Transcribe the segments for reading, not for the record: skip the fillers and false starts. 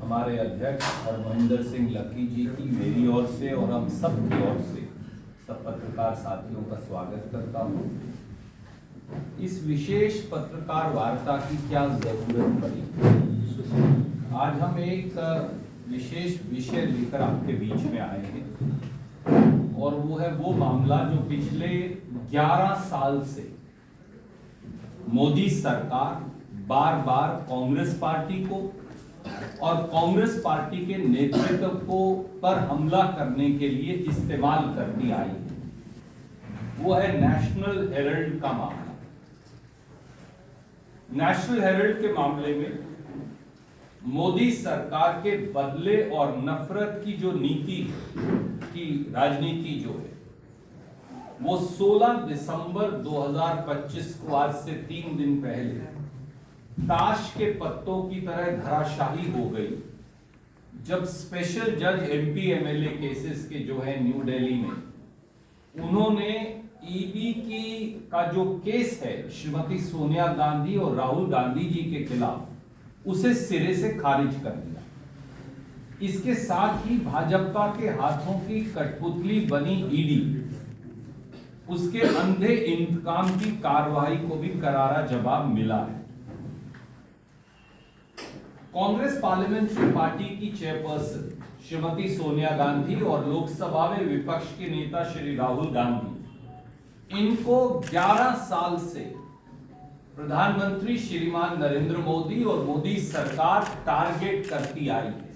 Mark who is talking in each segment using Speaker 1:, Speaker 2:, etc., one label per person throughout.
Speaker 1: हमारे अध्यक्ष हरमोहिंदर सिंह लक्की जी की मेरी ओर से और हम सब की ओर से सब पत्रकार साथियों का स्वागत करता हूँ। इस विशेष पत्रकार वार्ता की क्या जरूरत पड़ी? आज हम एक विशेष विषय लेकर आपके बीच में आए हैं और वो है वो मामला जो पिछले 11 साल से मोदी सरकार बार बार कांग्रेस पार्टी को और कांग्रेस पार्टी के नेतृत्व को पर हमला करने के लिए इस्तेमाल करती आई है। वो है नेशनल हेराल्ड का मामला। नेशनल हेराल्ड के मामले में मोदी सरकार के बदले और नफरत की जो नीति की राजनीति जो है वो 16 दिसंबर 2025 को आज से 3 दिन पहले ताश के पत्तों की तरह धराशाही हो गई, जब स्पेशल जज एमपी एमएलए केसेस के जो है न्यू दिल्ली में उन्होंने ईडी का जो केस है श्रीमती सोनिया गांधी और राहुल गांधी जी के खिलाफ उसे सिरे से खारिज कर दिया। इसके साथ ही भाजपा के हाथों की कठपुतली बनी ईडी उसके अंधे इंतकाम की कार्रवाई को भी करारा जवाब मिला है। कांग्रेस पार्लियामेंट्री पार्टी की चेयरपर्सन श्रीमती सोनिया गांधी और लोकसभा में विपक्ष के नेता श्री राहुल गांधी, इनको 11 साल से प्रधानमंत्री श्रीमान नरेंद्र मोदी और मोदी सरकार टारगेट करती आई है।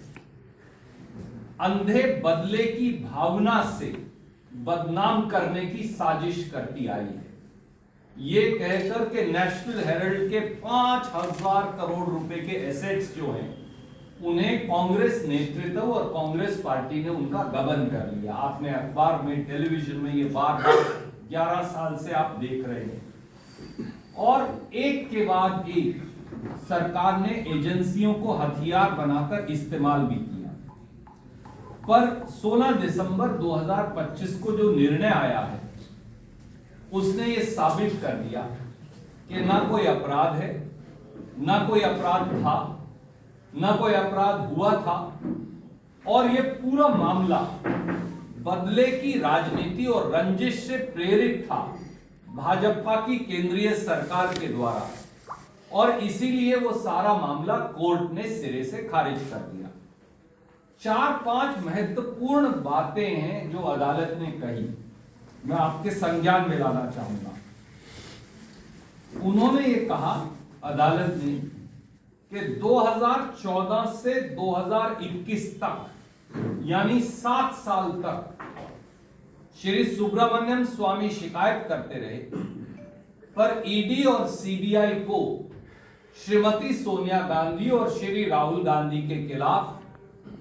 Speaker 1: अंधे बदले की भावना से बदनाम करने की साजिश करती आई है, ये कहकर के नेशनल हेराल्ड के 5,000 करोड़ रुपए के एसेट्स जो हैं उन्हें कांग्रेस नेतृत्व और कांग्रेस पार्टी ने उनका गबन कर लिया। आपने अखबार में, टेलीविजन में ये बार 11 साल से आप देख रहे हैं और एक के बाद एक सरकार ने एजेंसियों को हथियार बनाकर इस्तेमाल भी किया। पर 16 दिसंबर 2025 को जो निर्णय आया है उसने ये साबित कर दिया कि ना कोई अपराध है, ना कोई अपराध था, ना कोई अपराध हुआ था और ये पूरा मामला बदले की राजनीति और रंजिश से प्रेरित था भाजपा की केंद्रीय सरकार के द्वारा और इसीलिए वो सारा मामला कोर्ट ने सिरे से खारिज कर दिया। 4-5 महत्वपूर्ण बातें हैं जो अदालत ने कही, मैं आपके संज्ञान में लाना चाहूंगा। उन्होंने ये कहा अदालत ने कि 2014 से 2021 तक यानी 7 साल तक श्री सुब्रमण्यम स्वामी शिकायत करते रहे, पर ईडी और सीबीआई को श्रीमती सोनिया गांधी और श्री राहुल गांधी के खिलाफ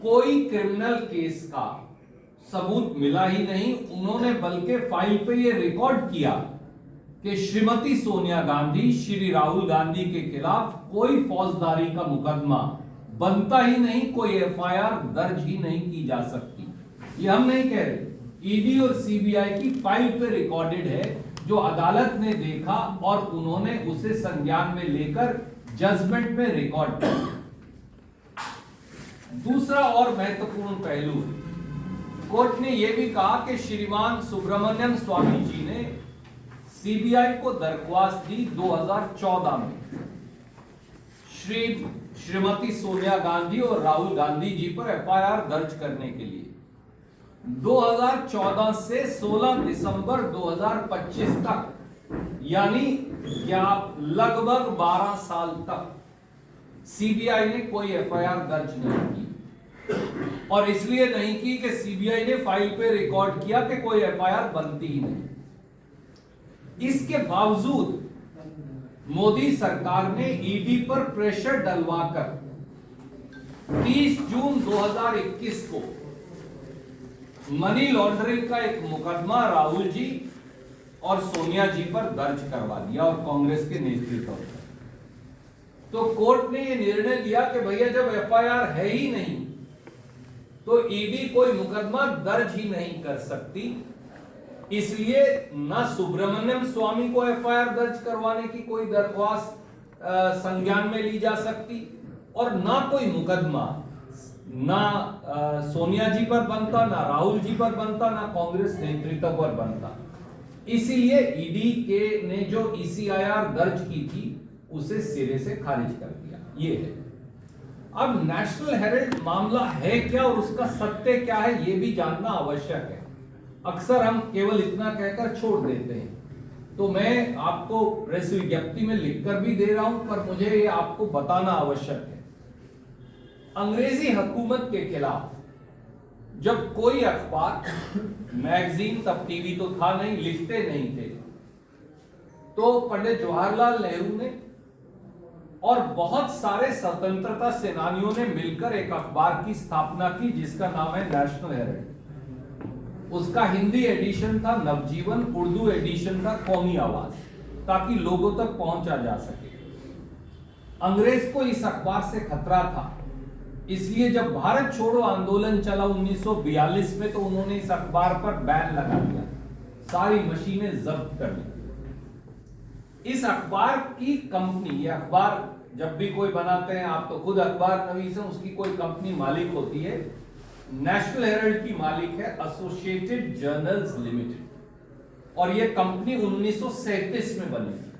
Speaker 1: कोई क्रिमिनल केस का सबूत मिला ही नहीं। उन्होंने बल्कि फाइल पे ये रिकॉर्ड किया कि श्रीमती सोनिया गांधी श्री राहुल गांधी के खिलाफ कोई फौजदारी का मुकदमा बनता ही नहीं, कोई एफआईआर दर्ज ही नहीं की जा सकती। ये हम नहीं कह रहे, ईडी और सीबीआई की फाइल पे रिकॉर्डेड है जो अदालत ने देखा और उन्होंने उसे संज्ञान में लेकर जजमेंट में रिकॉर्ड किया। दूसरा और महत्वपूर्ण पहलू है, कोर्ट ने यह भी कहा कि श्रीमान सुब्रमण्यम स्वामी जी ने सीबीआई को दरख्वास्त दी 2014 में श्रीमती सोनिया गांधी और राहुल गांधी जी पर एफआईआर दर्ज करने के लिए। 2014 से 16 दिसंबर 2025 तक यानी लगभग 12 साल तक सीबीआई ने कोई एफआईआर दर्ज नहीं की और इसलिए नहीं की कि सीबीआई ने फाइल पे रिकॉर्ड किया कि कोई एफआईआर बनती ही नहीं। इसके बावजूद मोदी सरकार ने ईडी पर प्रेशर डलवाकर 30 जून 2021 को मनी लॉन्ड्रिंग का एक मुकदमा राहुल जी और सोनिया जी पर दर्ज करवा दिया और कांग्रेस के नेतृत्व पर। तो कोर्ट ने यह निर्णय लिया कि भैया जब एफआईआर है ही नहीं तो ईडी कोई मुकदमा दर्ज ही नहीं कर सकती, इसलिए ना सुब्रमण्यम स्वामी को एफआईआर दर्ज करवाने की कोई दरख्वास्त संज्ञान में ली जा सकती और ना कोई मुकदमा ना सोनिया जी पर बनता, ना राहुल जी पर बनता, ना कांग्रेस नेतृत्व पर बनता। इसीलिए ईडी के ने जो ECIR दर्ज की थी उसे सिरे से खारिज कर दिया। ये है। अब नेशनल हेराल्ड मामला है क्या और उसका सत्य क्या है ये भी जानना आवश्यक है। अक्सर हम केवल इतना कहकर छोड़ देते हैं। तो मैं आपको प्रेस विज्ञप्ति में लिखकर भी दे रहा हूं, पर मुझे ये आपको बताना आवश्यक है। अंग्रेजी हुकूमत के खिलाफ जब कोई अखबार, मैगजीन, तब टीवी तो था नहीं, लिखते नहीं थे, तो पंडित जवाहरलाल नेहरू ने और बहुत सारे स्वतंत्रता सेनानियों ने मिलकर एक अखबार की स्थापना की जिसका नाम है नेशनल हेराल्ड। उसका हिंदी एडिशन था नवजीवन, उर्दू एडिशन था कौमी आवाज, ताकि लोगों तक पहुंचा जा सके। अंग्रेज को इस अखबार से खतरा था, इसलिए जब भारत छोड़ो आंदोलन चला 1942 में, तो उन्होंने इस अखबार पर बैन लगा दिया, सारी मशीनें जब्त कर ली। इस अखबार की कंपनी, ये अखबार जब भी कोई बनाते हैं, आप तो खुद अखबार नवीस हैं, उसकी कोई कंपनी मालिक होती है। नेशनल हेराल्ड की मालिक है एसोसिएटेड जर्नल्स लिमिटेड, और यह कंपनी 1937 में बनी थी,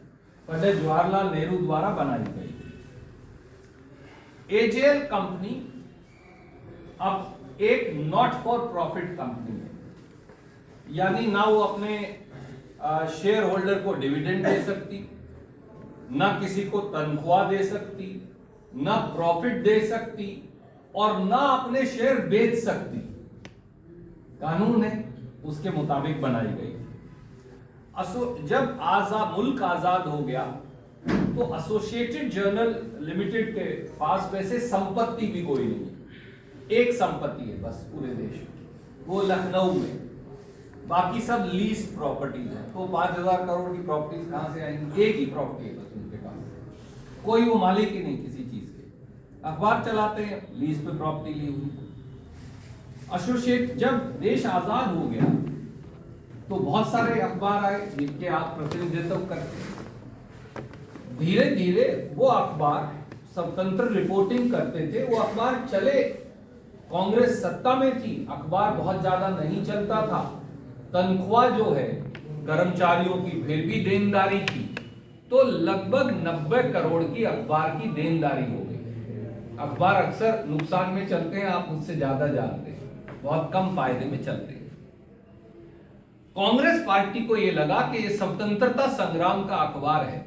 Speaker 1: पंडित जवाहरलाल नेहरू द्वारा बनाई गई थी। एजेएल कंपनी अब एक नॉट फॉर प्रॉफिट कंपनी है, यानी ना वो अपने शेयर होल्डर को डिविडेंड दे सकती, ना किसी को तनख्वाह दे सकती, ना प्रॉफिट दे सकती, और ना अपने शेयर बेच सकती। कानून है उसके मुताबिक बनाई गई। जब मुल्क आजाद हो गया तो एसोसिएटेड जर्नल लिमिटेड के पास वैसे संपत्ति भी कोई नहीं है। एक संपत्ति है बस पूरे देश में, वो लखनऊ में, बाकी सब लीज प्रॉपर्टीज है। तो 5,000 करोड़ की प्रॉपर्टीज कहां से आएंगी? एक ही प्रॉपर्टी है बस उनके पास, कोई वो मालिक ही नहीं किसी चीज के। अखबार चलाते हैं, लीज पे प्रॉपर्टी ली हुई। एसोसिएट जब देश आजाद हो गया तो बहुत सारे अखबार आए जिनके आप प्रतिनिधित्व करते हैं। धीरे धीरे वो अखबार स्वतंत्र रिपोर्टिंग करते थे। वो अखबार चले, कांग्रेस सत्ता में थी, अखबार बहुत ज्यादा नहीं चलता था, तनख्वाह जो है कर्मचारियों की फिर भी देनदारी थी, तो लगभग 90 करोड़ की अखबार की देनदारी हो गई। अखबार अक्सर नुकसान में चलते हैं, आप मुझसे ज्यादा जानते हैं, बहुत कम फायदे में चलते हैं। कांग्रेस पार्टी को यह लगा कि यह स्वतंत्रता संग्राम का अखबार है,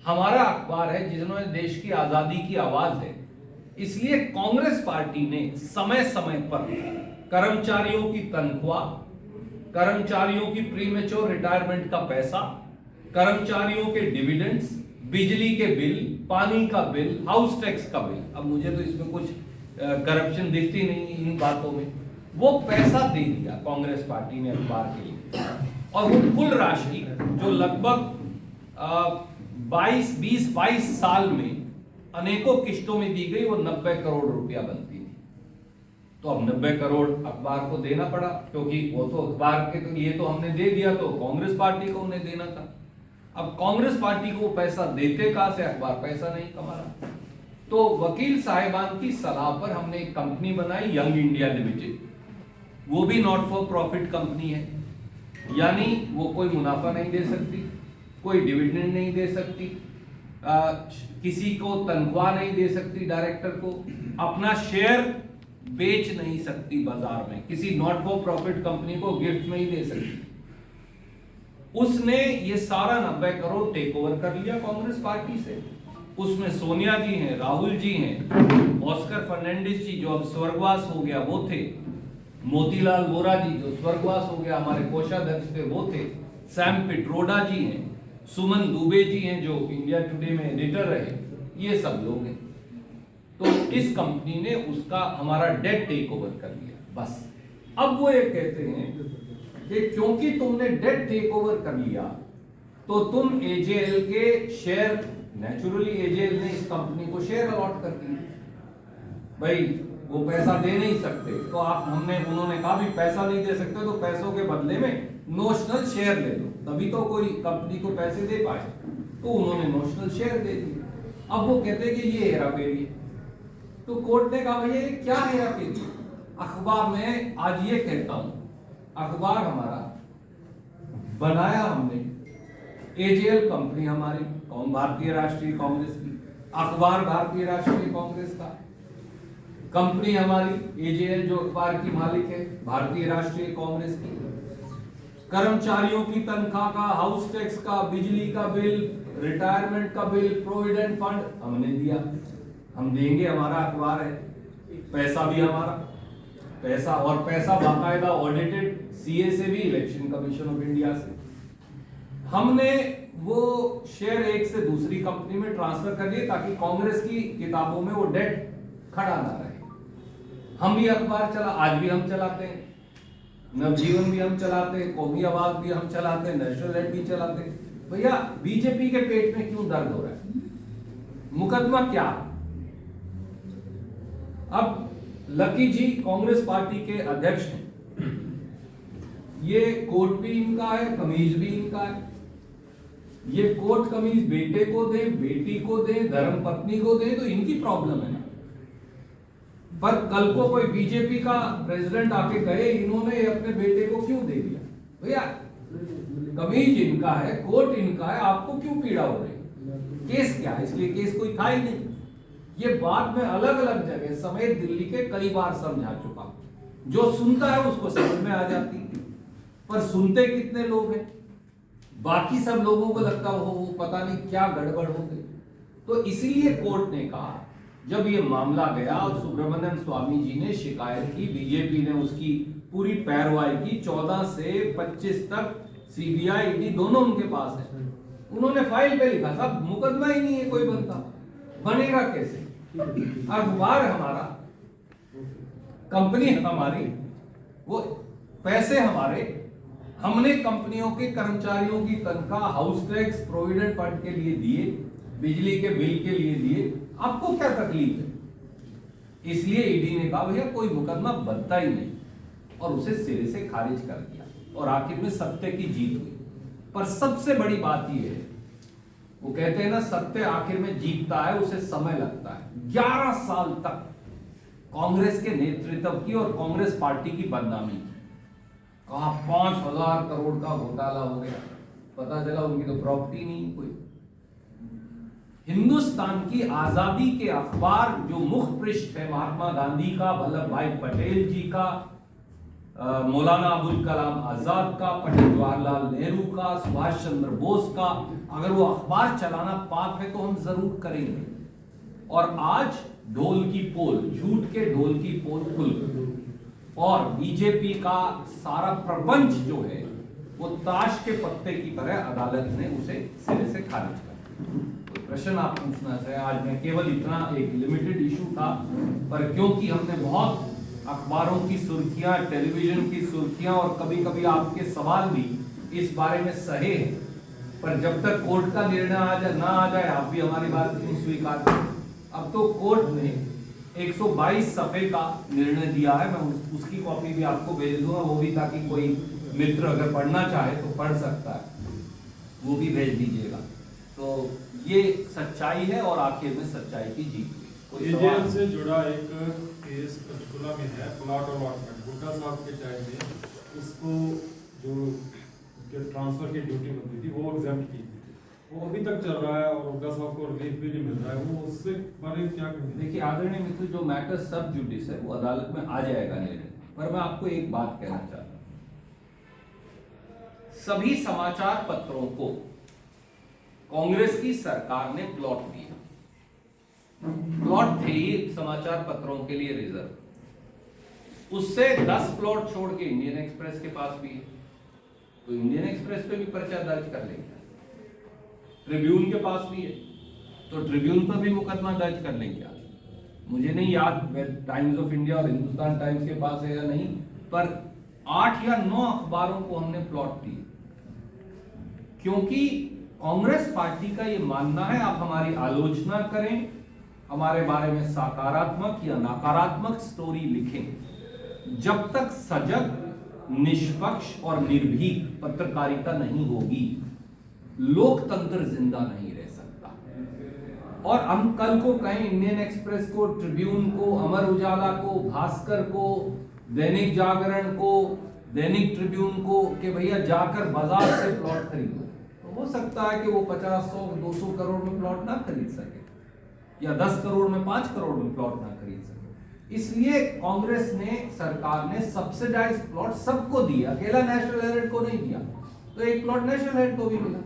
Speaker 1: हमारा अखबार है जिन्होंने देश की आजादी की आवाज है, इसलिए कांग्रेस पार्टी ने समय समय पर कर्मचारियों की तनख्वाह, कर्मचारियों की प्रीमेच्योर रिटायरमेंट का पैसा, कर्मचारियों के डिविडेंड्स, बिजली के बिल, पानी का बिल, हाउस टैक्स का बिल, अब मुझे तो इसमें कुछ करप्शन दिखती नहीं इन बातों में, वो पैसा दे दिया कांग्रेस पार्टी ने अखबार के लिए। और वो कुल राशि जो लगभग 20-22 साल में अनेकों किश्तों में दी गई, वो 90 करोड़ रुपया बनती थी। तो अब 90 करोड़ अखबार को देना पड़ा, क्योंकि वो तो अखबार के तो ये तो हमने दे दिया, तो कांग्रेस पार्टी को उन्हें देना था। अब कांग्रेस पार्टी को पैसा देते कहां से? अखबार पैसा नहीं कमा रहा। तो वकील साहिबान की सलाह पर हमने एक कंपनी बनाई, यंग इंडिया लिमिटेड। वो भी नॉट फॉर प्रॉफिट कंपनी है, यानी वो कोई मुनाफा नहीं दे सकती, कोई डिविडेंड नहीं दे सकती, किसी को तनख्वाह नहीं दे सकती, डायरेक्टर को अपना शेयर बेच नहीं सकती बाजार में, किसी नॉट फॉर प्रॉफिट कंपनी को गिफ्ट में ही दे सकती। उसने ये सारा 90 करोड़ टेक ओवर कर लिया कांग्रेस पार्टी से। उसमें सोनिया जी हैं, राहुल जी हैं, ऑस्कर फर्नांडिस जी जो अब स्वर्गवास हो गया वो थे, मोतीलाल वोरा जी जो स्वर्गवास हो गया हमारे कोषाध्यक्ष थे वो थे, सैम पिट्रोडा जी हैं, सुमन दुबे जी हैं जो इंडिया टुडे में एडिटर रहे, ये सब लोग हैं। तो इस कंपनी ने उसका हमारा डेट टेक ओवर कर लिया बस। अब वो ये कहते हैं कि क्योंकि तुमने डेट टेक ओवर कर लिया तो तुम एजेएल के शेयर, नेचुरली एजेएल ने इस कंपनी को शेयर अलॉट कर दिए। भाई वो पैसा दे नहीं सकते तो आप उन्होंने कहा भी पैसा नहीं दे सकते तो पैसों के बदले में नोशनल शेयर ले दो, तभी तो कोई कंपनी को पैसे दे पाए। तो उन्होंने नोशनल शेयर दे दिए। अब वो कहते हैं कि ये हेरा फेरी है, तो कोर्ट ने कहा भैया ये क्या है आपके अखबार में, आज ये कहता हूं अखबार हमारा बनाया हमने, एजेएल कंपनी हमारी भारतीय राष्ट्रीय कांग्रेस की, अखबार भारतीय राष्ट्रीय कांग्रेस का, कंपनी हमारी एजेएल जो अखबार की मालिक है भारतीय राष्ट्रीय कांग्रेस की, कर्मचारियों की तनख्वाह का, हाउस टैक्स का, बिजली का बिल, रिटायरमेंट का बिल, प्रोविडेंट फंड हमने दिया, हम देंगे, हमारा अखबार है, पैसा भी हमारा, पैसा और पैसा बाकायदा ऑडिटेड सीए से भी, इलेक्शन कमीशन ऑफ इंडिया से। हमने वो शेयर एक से दूसरी कंपनी में ट्रांसफर कर लिए ताकि कांग्रेस की किताबों में वो डेट खड़ा ना रहे। हम भी अखबार चला, आज भी हम चलाते हैं, नवजीवन भी हम चलाते हैं, कौमी आवाज भी हम चलाते हैं, नेशनल हेड भी चलाते हैं। भैया बीजेपी के पेट में क्यों दर्द हो रहा है, मुकदमा क्या है? अब लकी जी कांग्रेस पार्टी के अध्यक्ष हैं, ये कोट भी इनका है, कमीज भी इनका है, ये कोट कमीज बेटे को दे, बेटी को दे, धर्म पत्नी को दे तो इनकी प्रॉब्लम है ना। पर कल को कोई बीजेपी का प्रेसिडेंट आके कहे इन्होंने अपने बेटे को क्यों दे दिया, भैया कमीज इनका है, कोट इनका है, आपको क्यों पीड़ा हो रही? केस क्या है? इसलिए केस कोई था ही नहीं। ये बात मैं अलग अलग जगह समेत दिल्ली के कई बार समझा चुका हूं। जो सुनता है उसको समझ में आ जाती है, पर सुनते कितने लोग हैं? बाकी सब लोगों को लगता हो पता नहीं क्या गड़बड़ हो गई। तो इसीलिए कोर्ट ने कहा, जब ये मामला गया और सुब्रमण्यम स्वामी जी ने शिकायत की, बीजेपी ने उसकी पूरी पैरवाई की, 14 से 25 तक सीबीआई ईडी दोनों उनके पास है, उन्होंने फाइल पे लिखा साहब मुकदमा ही नहीं है कोई बनता, बनेगा कैसे? अखबार हमारा, कंपनी हमारी, वो पैसे हमारे, हमने कंपनियों के कर्मचारियों की तनख्वाह, हाउस टैक्स, प्रोविडेंट फंड के लिए दिए, बिजली के बिल के लिए दिए, आपको क्या तकलीफ है? इसलिए ईडी ने कहा भैया कोई मुकदमा बनता ही नहीं और उसे सिरे से खारिज कर दिया और आखिर में सत्य की जीत हुई। पर सबसे बड़ी बात यह है, वो कहते हैं ना सत्य आखिर में जीतता है, उसे समय लगता है। 11 साल तक कांग्रेस के नेतृत्व की और कांग्रेस पार्टी की बदनामी की, कहा 5,000 करोड़ का घोटाला हो गया, पता चला उनकी तो प्रॉपर्टी नहीं कोई। हिंदुस्तान की आजादी के अखबार जो मुख पृष्ठ है महात्मा गांधी का, वल्लभ भाई पटेल जी का, मौलाना अबुल कलाम आजाद का, पंडित जवाहरलाल नेहरू का, सुभाष चंद्र बोस का, अगर वो अखबार चलाना पाप है तो हम जरूर करेंगे। और आज ढोल की पोल, झूठ के ढोल की पोल खुल गई और बीजेपी का सारा प्रपंच जो है वो ताश के पत्ते की तरह अदालत ने उसे सिरे से खारिज कर दिया। कोई प्रश्न आप पूछना चाहे? आज मैं केवल इतना एक लिमिटेड इशू था, पर क्योंकि हमने बहुत अखबारों की सुर्खियां, टेलीविजन की सुर्खियां और कभी कभी आपके सवाल भी इस बारे में सहे हैं, पर जब तक कोर्ट का निर्णय ना आ जाए आप भी हमारी बात क्यों स्वीकार करें? अब तो कोर्ट ने 122 सफे का निर्णय दिया है, मैं उसकी कॉपी भी आपको भेज दूंगा, वो भी ताकि कोई मित्र अगर पढ़ना चाहे तो पढ़ सकता है, वो भी भेज दीजिएगा। तो ये सच्चाई है और आखिर में सच्चाई की जीत हुई।
Speaker 2: एजेएल से जुड़ा एक केस पंचकुला में है, प्लॉट अलॉटमेंट गुड्डा साहब के टाइम में उसको जो ट्रांसफर की ड्यूटी बनती थी वो एग्जाम की थी, वो अभी तक चल रहा है और गुड्डा साहब को रिलीफ भी नहीं मिल रहा है, वो उससे बारे क्या कहेंगे?
Speaker 1: देखिए आदरणीय मित्र, जो मैटर सब जुडिस है वो अदालत में आ जाएगा निर्णय, पर मैं आपको एक बात कहना चाहता हूं, सभी समाचार पत्रों को कांग्रेस की सरकार ने प्लॉट दिया, प्लॉट थे ही समाचार पत्रों के लिए रिजर्व, उससे 10 प्लॉट छोड़ के इंडियन एक्सप्रेस के पास भी है, तो इंडियन एक्सप्रेस पे भी पर्चा दर्ज कर लेंगे, ट्रिब्यून के पास भी है तो ट्रिब्यून पर भी मुकदमा दर्ज कर लेंगे। मुझे नहीं याद टाइम्स ऑफ इंडिया और हिंदुस्तान टाइम्स के पास है या नहीं, पर 8 या 9 अखबारों को हमने प्लॉट दिए, क्योंकि कांग्रेस पार्टी का यह मानना है आप हमारी आलोचना करें, हमारे बारे में सकारात्मक या नकारात्मक स्टोरी लिखें, जब तक सजग, निष्पक्ष और निर्भीक पत्रकारिता नहीं होगी लोकतंत्र जिंदा नहीं रह सकता। और हम कल को कहें इंडियन एक्सप्रेस को, ट्रिब्यून को, अमर उजाला को, भास्कर को, दैनिक जागरण को, दैनिक ट्रिब्यून को कि भैया जाकर बाजार से प्लॉट खरीदो, तो हो सकता है कि वो 50, 100, 200 करोड़ में प्लॉट ना खरीद सके, या 10 करोड़ में, 5 करोड़ में प्लॉट ना खरीद सके। इसलिए कांग्रेस ने, सरकार ने सब्सिडाइज प्लॉट सबको दिया, अकेला नेशनल हेराल्ड को नहीं दिया। तो एक प्लॉट नेशनल हेराल्ड को भी मिला।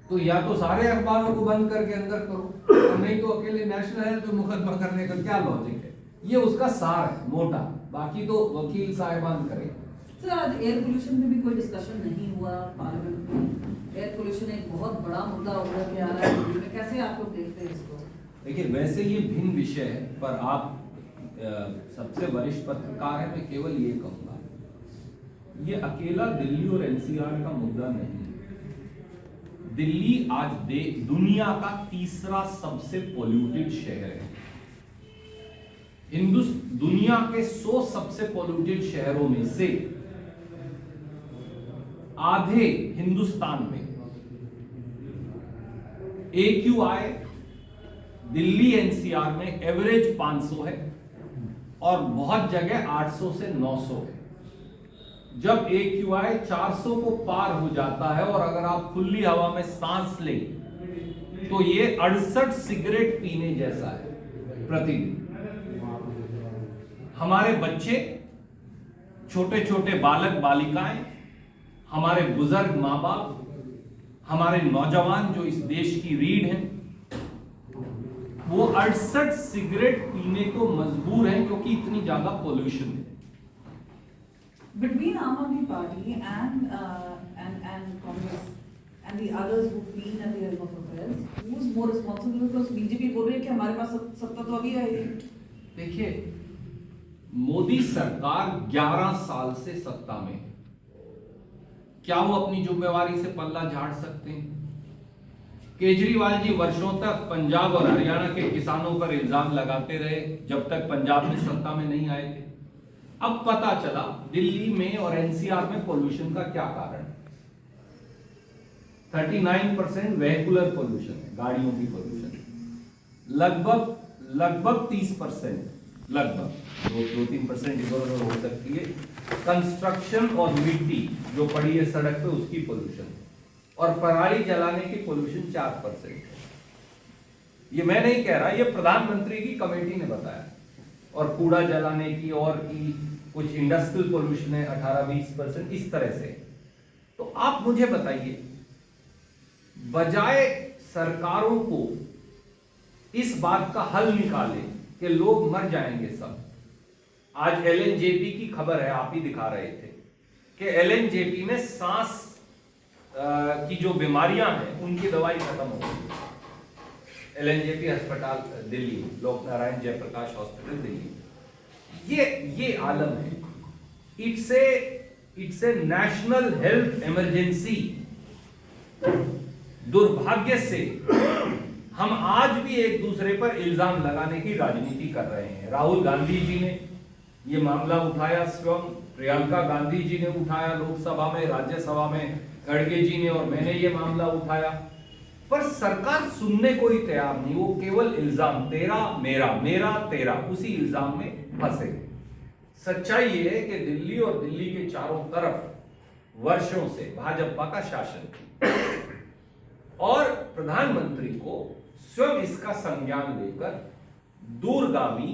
Speaker 1: तो या तो सारे अखबारों को बंद करके अंदर करो, और नहीं तो अकेले नेशनल हेराल्ड पे मुकदमा करने का क्या लॉजिक है? ये उसका सार है मोटा, बाकी तो वकील साहिबान करें।
Speaker 3: सर, आज एयर पोल्यूशन में भी कोई डिस्कशन नहीं हुआ पार्लियामेंट में। एयर पोल्यूशन एक बहुत बड़ा मुद्दा उभर के आ रहा है दिल्ली में, कैसे आप लोग देखते हैं इसको?
Speaker 1: देखिए, वैसे ये भिन्न विषय है, पर आप सबसे वरिष्ठ पत्रकार हैं, मैं केवल ये कहूंगा, ये अकेला दिल्ली और एनसीआर का मुद्दा नहीं है। दिल्ली आज दुनिया का तीसरा सबसे पोल्यूटेड शहर है। दुनिया के 100 सबसे पोल्यूटेड शहरों में से आधे हिंदुस्तान में AQI दिल्ली एनसीआर में एवरेज 500 है और बहुत जगह 800 से 900 है। जब AQI 400 को पार हो जाता है और अगर आप खुली हवा में सांस लें तो ये 68 सिगरेट पीने जैसा है प्रतिदिन। हमारे बच्चे, छोटे छोटे बालक बालिकाएं, हमारे बुजुर्ग माँ बाप, हमारे नौजवान जो इस देश की रीढ़ हैं, वो 68 सिगरेट पीने को मजबूर हैं क्योंकि इतनी ज्यादा पोल्यूशन है।
Speaker 3: Between Aam Aadmi Party and Congress and the others who've been at the helm of affairs, who's more responsible? Because BJP बोल रही है कि हमारे पास सत्ता तो अभी है।
Speaker 1: देखिए, मोदी सरकार 11 साल से सत्ता में है। क्या वो अपनी जिम्मेवारी से पल्ला झाड़ सकते हैं? केजरीवाल जी वर्षों तक पंजाब और हरियाणा के किसानों पर इल्जाम लगाते रहे जब तक पंजाब में सत्ता में नहीं आए थे। अब पता चला दिल्ली में और एनसीआर में पोल्यूशन का क्या कारण है। 39% वेहिकुलर पोल्यूशन है, गाड़ियों की पोल्यूशन। लगभग 30%, लगभग 2-3% इधर उधर हो सकती है, कंस्ट्रक्शन और मिट्टी जो पड़ी है सड़क पे उसकी पोल्यूशन, और पराली जलाने की पोल्यूशन 4% है। ये मैं नहीं कह रहा, ये प्रधानमंत्री की कमेटी ने बताया। और कूड़ा जलाने की और की कुछ इंडस्ट्रियल पोल्यूशन है 18-20%, इस तरह से। तो आप मुझे बताइए, बजाय सरकारों को इस बात का हल निकाले कि लोग मर जाएंगे सब। आज LNJP की खबर है, आप ही दिखा रहे थे कि LNJP में सांस की जो बीमारियां हैं उनकी दवाई खत्म हो गई। LNJP अस्पताल दिल्ली, लोक नारायण जयप्रकाश हॉस्पिटल दिल्ली। ये आलम है। It's a national health emergency. दुर्भाग्य से हम आज भी एक दूसरे पर इल्जाम लगाने की राजनीति कर रहे हैं। राहुल गांधी जी ने ये मामला उठाया स्वयं, प्रियंका गांधी जी ने उठाया लोकसभा में, राज्यसभा में खड़गे जी ने, और मैंने ये मामला उठाया, पर सरकार सुनने को ही तैयार नहीं। वो केवल इल्जाम, तेरा मेरा, मेरा तेरा, उसी इल्जाम में फंसे। सच्चाई ये है कि दिल्ली और दिल्ली के चारों तरफ वर्षों से भाजपा का शासन है और प्रधानमंत्री को स्वयं इसका संज्ञान लेकर दूरगामी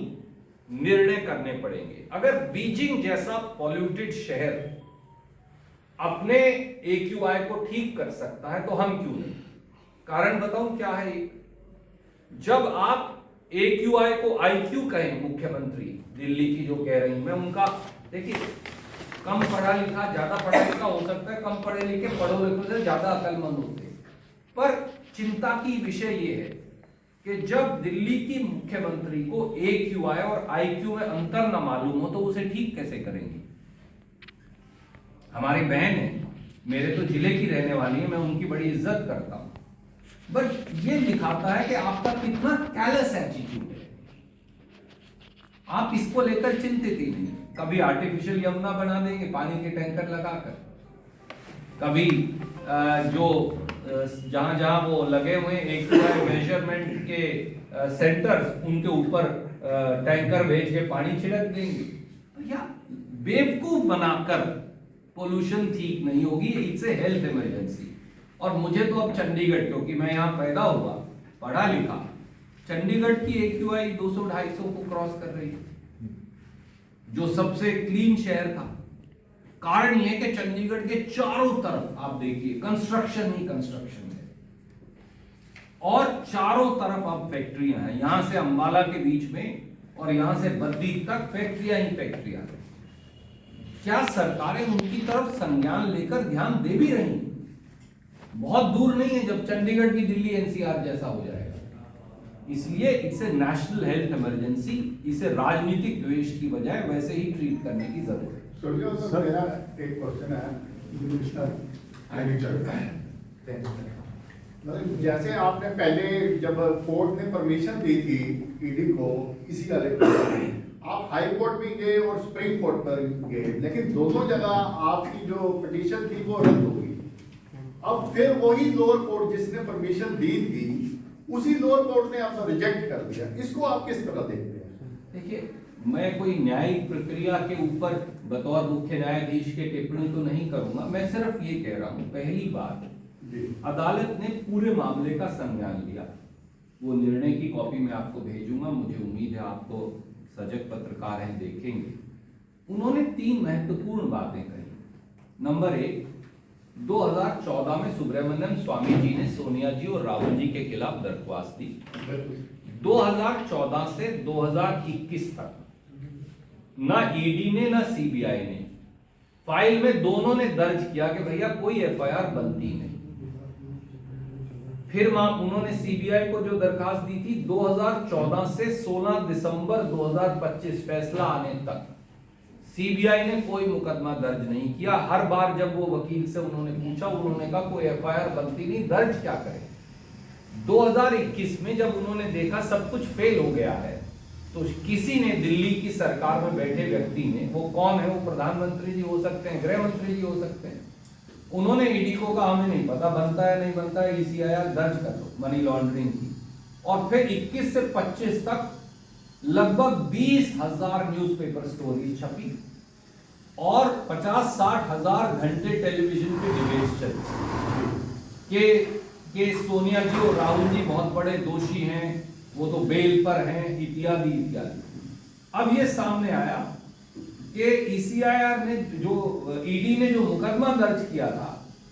Speaker 1: निर्णय करने पड़ेंगे। अगर बीजिंग जैसा पॉल्यूटेड शहर अपने AQI को ठीक कर सकता है तो हम क्यों नहीं? कारण बताऊं क्या है? जब आप AQI को IQ कहें, मुख्यमंत्री दिल्ली की जो कह रही, मैं उनका, देखिए, कम पढ़ा लिखा, ज्यादा पढ़ा लिखा हो सकता है, कम पढ़े लिखे पढ़ो लिखो से ज्यादा अकलमंद होते, पर चिंता की विषय ये है कि जब दिल्ली की मुख्यमंत्री को AQI और IQ में अंतर न मालूम हो तो उसे ठीक कैसे करेंगी? हमारी बहन है, मेरे तो जिले की रहने वाली है, मैं उनकी बड़ी इज्जत करता हूं, बट ये दिखाता है कि आपका कितना कैलस एटीट्यूड है। आप इसको लेकर चिंतित ही नहीं। कभी आर्टिफिशियल यमुना बना देंगे पानी के टैंकर लगाकर, कभी जो जहां जहां वो लगे हुए AQI मेजरमेंट के सेंटर्स, उनके ऊपर टैंकर भेज के पानी छिड़क देंगे। तो या बेवकूफ बनाकर पोल्यूशन ठीक नहीं होगी, इट्स ए हेल्थ इमरजेंसी। और मुझे तो अब चंडीगढ़, क्योंकि मैं यहाँ पैदा हुआ, पढ़ा लिखा, चंडीगढ़ की AQI 200-250 को क्रॉस कर रही है, जो सबसे क्लीन शहर था। कारण यह कि चंडीगढ़ के चारों तरफ आप देखिए कंस्ट्रक्शन ही कंस्ट्रक्शन है, और चारों तरफ अब फैक्ट्रियां हैं। यहां से अंबाला के बीच में और यहां से बद्दी तक फैक्ट्रियां ही फैक्ट्रियां हैं। क्या सरकारें उनकी तरफ संज्ञान लेकर ध्यान दे भी रही हैं? बहुत दूर नहीं है जब चंडीगढ़ भी दिल्ली NCR जैसा हो जाएगा। इसलिए it's a national health emergency, इसे राजनीतिक द्वेष की बजाय वैसे ही ट्रीट करने की जरूरत है।
Speaker 4: सर मेरा एक क्वेश्चन है, मतलब जैसे आपने पहले जब कोर्ट ने परमिशन दी थी ईडी को इसी वाले आप हाई कोर्ट भी गए और सुप्रीम कोर्ट पर गए, लेकिन दोनों जगह आपकी जो पिटीशन थी वो रद्द हो गई। अब फिर वही लोअर कोर्ट जिसने परमिशन दी थी, उसी लोअर कोर्ट ने आपको रिजेक्ट कर दिया। इसको आप किस तरह देखते हैं?
Speaker 1: देखिए, मैं कोई न्यायिक प्रक्रिया के ऊपर बतौर मुख्य न्यायाधीश के टिप्पणी तो नहीं करूंगा। मैं सिर्फ ये कह रहा हूं, पहली बात, अदालत ने पूरे मामले का संज्ञान लिया। वो निर्णय की कॉपी मैं आपको भेजूंगा, मुझे उम्मीद है आपको सजग पत्रकार हैं, देखेंगे। उन्होंने 3 महत्वपूर्ण बातें कही। नंबर 1, 2014 में सुब्रमण्यम स्वामी जी ने सोनिया जी और राहुल जी के खिलाफ दरख्वास्त दी। 2014 से 2021 तक ना ईडी ने ना CBI ने फाइल में दोनों ने दर्ज किया कि भैया कोई FIR बनती नहीं। फिर उन्होंने CBI को जो दरखास्त दी थी 2014 से 16 दिसंबर 2025 फैसला आने तक CBI ने कोई मुकदमा दर्ज नहीं किया। हर बार जब वो वकील से उन्होंने पूछा, उन्होंने कहा कोई FIR बनती नहीं, दर्ज क्या करें। 2021 में जब उन्होंने देखा सब कुछ फेल हो गया है, तो किसी ने, दिल्ली की सरकार में बैठे व्यक्ति ने, वो कौन है, वो प्रधानमंत्री जी हो सकते हैं, गृह मंत्री जी हो सकते हैं, उन्होंने ईडी को कहा हमें नहीं पता बनता है नहीं बनता है, ECIR दर्ज कर दो मनी लॉन्ड्रिंग की। और फिर 21 से 25 तक लगभग 20,000 न्यूज़पेपर स्टोरीज छपी और 50-60 हजार घंटे टेलीविजन पे डिबेट्स चली कि सोनिया जी और राहुल जी बहुत बड़े दोषी हैं, वो तो बेल पर हैं, इत्यादि इत्यादि। अब ये सामने आया कि ECIR ने जो, ईडी ने जो मुकदमा दर्ज किया था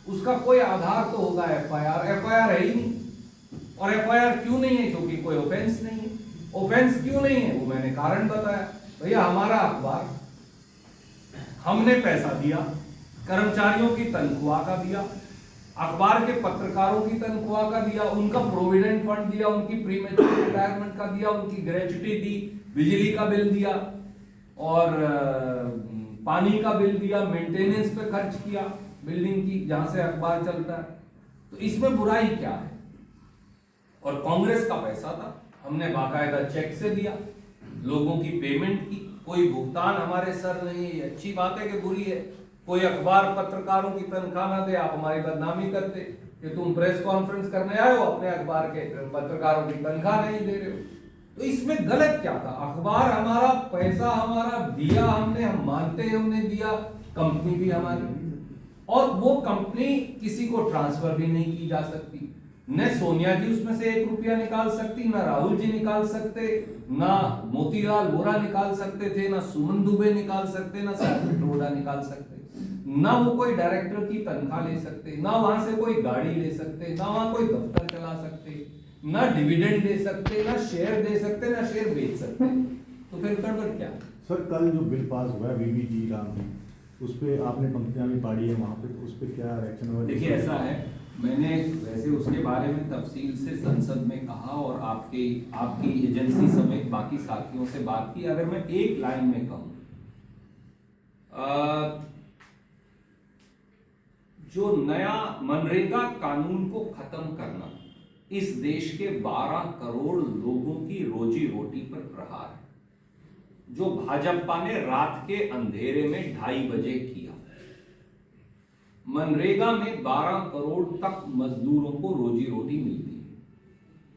Speaker 1: उसका कोई आधार तो होगा FIR है ही नहीं। और FIR क्यों नहीं है? क्योंकि कोई ऑफेंस नहीं है। ऑफेंस क्यों नहीं है वो मैंने कारण बताया। भैया हमारा अखबार, हमने पैसा दिया, कर्मचारियों की तनख्वाह का दिया, अखबार के पत्रकारों की तनख्वाह का दिया, उनका प्रोविडेंट फंड दिया, उनकी प्रीमेच्योर रिटायरमेंट का दिया, उनकी ग्रेच्युटी दी, बिजली का बिल दिया और पानी का बिल दिया, मेंटेनेंस पे खर्च किया बिल्डिंग की जहां से अखबार चलता है। तो इसमें बुराई क्या है? और कांग्रेस का पैसा था, हमने बाकायदा चेक से दिया, लोगों की पेमेंट की, कोई भुगतान हमारे सर नहीं है। अच्छी बात है कि बुरी है? कोई अखबार पत्रकारों की तनख्वाह ना दे, आप हमारी बदनामी करते कि तुम प्रेस कॉन्फ्रेंस करने आए हो, अपने अखबार के पत्रकारों की तनख्वाह नहीं दे रहे हो। तो इसमें गलत क्या था? अखबार हमारा, पैसा हमारा, दिया हमने, हम मानते हैं हमने दिया, कंपनी भी हमारी, और वो कंपनी किसी को ट्रांसफर भी नहीं की जा सकती। न सोनिया जी उसमें से 1 रुपया निकाल सकती, ना राहुल जी निकाल सकते, ना मोतीलाल वोरा निकाल सकते थे, ना सुमन दुबे निकाल सकते, ना साजिद टोडा निकाल सकते, ना वो कोई डायरेक्टर की तनख्वाह ले सकते, ना वहां से कोई गाड़ी ले सकते, ना वहां कोई दफ्तर चला सकते, ना डिविडेंड दे सकते, ना शेयर दे सकते, ना शेयर बेच सकते। तो फिर गड़बड़ क्या?
Speaker 5: सर कल जो बिल पास हुआ है VVG राम जी, उस पर आपने पंक्तियां भी पढ़ी है वहाँ पे, तो उस पर क्या रिएक्शन हुआ?
Speaker 1: देखिए ऐसा है, मैंने वैसे उसके बारे में तफसील से संसद में कहा और आपकी एजेंसी समेत बाकी साथियों से बात की। अगर मैं एक लाइन में कहूं, जो नया मनरेगा कानून को खत्म करना इस देश के 12 करोड़ लोगों की रोजी रोटी पर प्रहार है, जो भाजपा ने रात के अंधेरे में 2:30 बजे किया। मनरेगा में 12 करोड़ तक मजदूरों को रोजी रोटी मिलती है।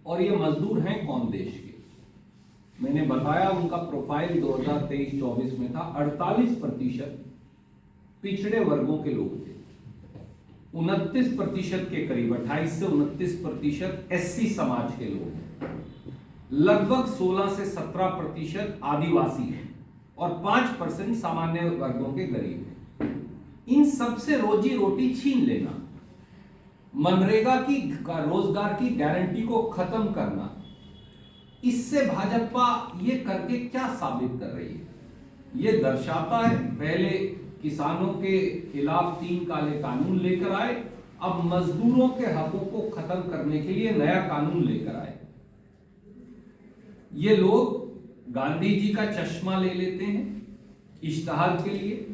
Speaker 1: और ये मजदूर हैं कौन देश के? मैंने बताया उनका प्रोफाइल 2023-24 में था। 48% पिछड़े वर्गों के लोग थे, 29% के करीब 28 से 29% एससी समाज के लोग हैं, लगभग 16 से 17% आदिवासी हैं और 5% सामान्य वर्गों के गरीब हैं। इन सबसे रोजी रोटी छीन लेना, मनरेगा की रोजगार की गारंटी को खत्म करना, इससे भाजपा ये करके क्या साबित कर रही है? ये दर्शाता है पहले किसानों के खिलाफ 3 काले कानून लेकर आए, अब मजदूरों के हकों को खत्म करने के लिए नया कानून लेकर आए। ये लोग गांधी जी का चश्मा ले लेते हैं इश्तहार के लिए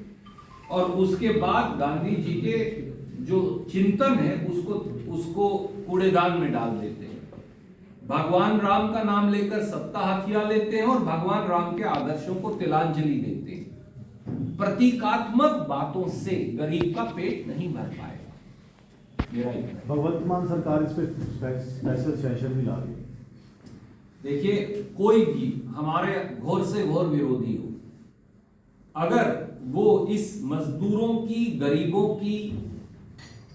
Speaker 1: और उसके बाद गांधी जी के जो चिंतन है उसको कूड़ेदान में डाल देते हैं। भगवान राम का नाम लेकर सत्ता हथिया लेते हैं और भगवान राम के आदर्शों को तिलांजलि देते हैं। प्रतीकात्मक बातों से गरीब का पेट नहीं भर पाएगा। मेरा ये है।
Speaker 5: वर्तमान सरकार इस पे स्पेशल सेशन भी ला रही है।
Speaker 1: देखिए, कोई भी हमारे घोर से घोर विरोधी हो, अगर वो इस मजदूरों की, गरीबों की,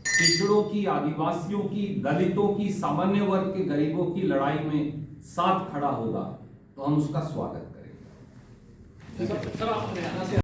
Speaker 1: पिछड़ों की, आदिवासियों की, दलितों की, सामान्य वर्ग के गरीबों की लड़ाई में साथ खड़ा होगा तो हम उसका स्वागत करेंगे।
Speaker 6: सर, आप हरियाणा से